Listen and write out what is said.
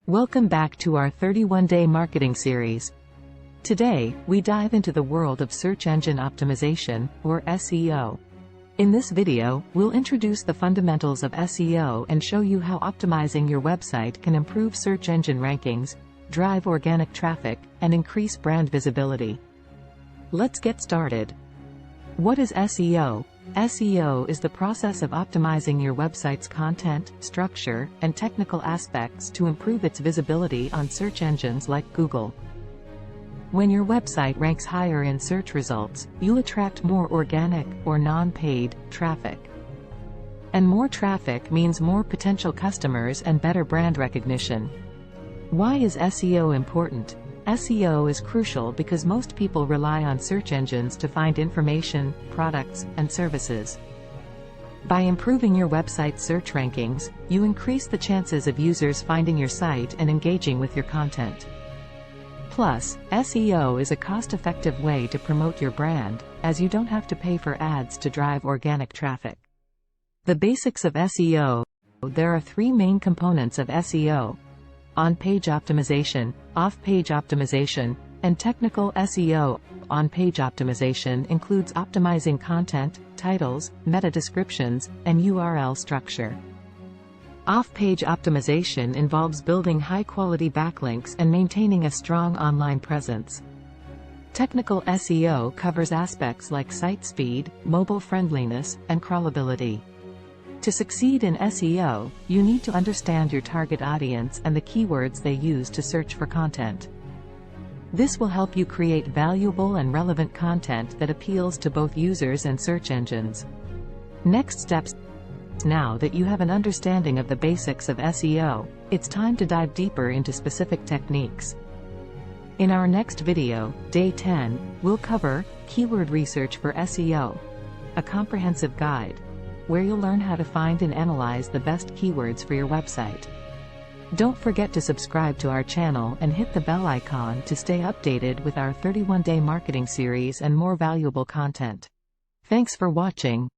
Welcome back to our 31-day marketing series. Today, we dive into the world of search engine optimization, or SEO. In this video, we'll introduce the fundamentals of SEO and show you how optimizing your website can improve search engine rankings, drive organic traffic, and increase brand visibility. Let's get started. What is SEO? SEO is the process of optimizing your website's content, structure, and technical aspects to improve its visibility on search engines like Google. When your website ranks higher in search results, you'll attract more organic, or non-paid, traffic. And more traffic means more potential customers and better brand recognition. Why is SEO important? SEO is crucial because most people rely on search engines to find information, products, and services. By improving your website's search rankings, you increase the chances of users finding your site and engaging with your content. Plus, SEO is a cost-effective way to promote your brand, as you don't have to pay for ads to drive organic traffic. The basics of SEO. There are three main components of SEO: on-page optimization, off-page optimization, and technical SEO. On-page optimization includes optimizing content, titles, meta descriptions, and URL structure. Off-page optimization involves building high-quality backlinks and maintaining a strong online presence. Technical SEO covers aspects like site speed, mobile friendliness, and crawlability. To succeed in SEO, you need to understand your target audience and the keywords they use to search for content. This will help you create valuable and relevant content that appeals to both users and search engines. Next steps. Now that you have an understanding of the basics of SEO, it's time to dive deeper into specific techniques. In our next video, Day 10, we'll cover Keyword Research for SEO, a comprehensive guide, where you'll learn how to find and analyze the best keywords for your website. Don't forget to subscribe to our channel and hit the bell icon to stay updated with our 31-day marketing series and more valuable content. Thanks for watching.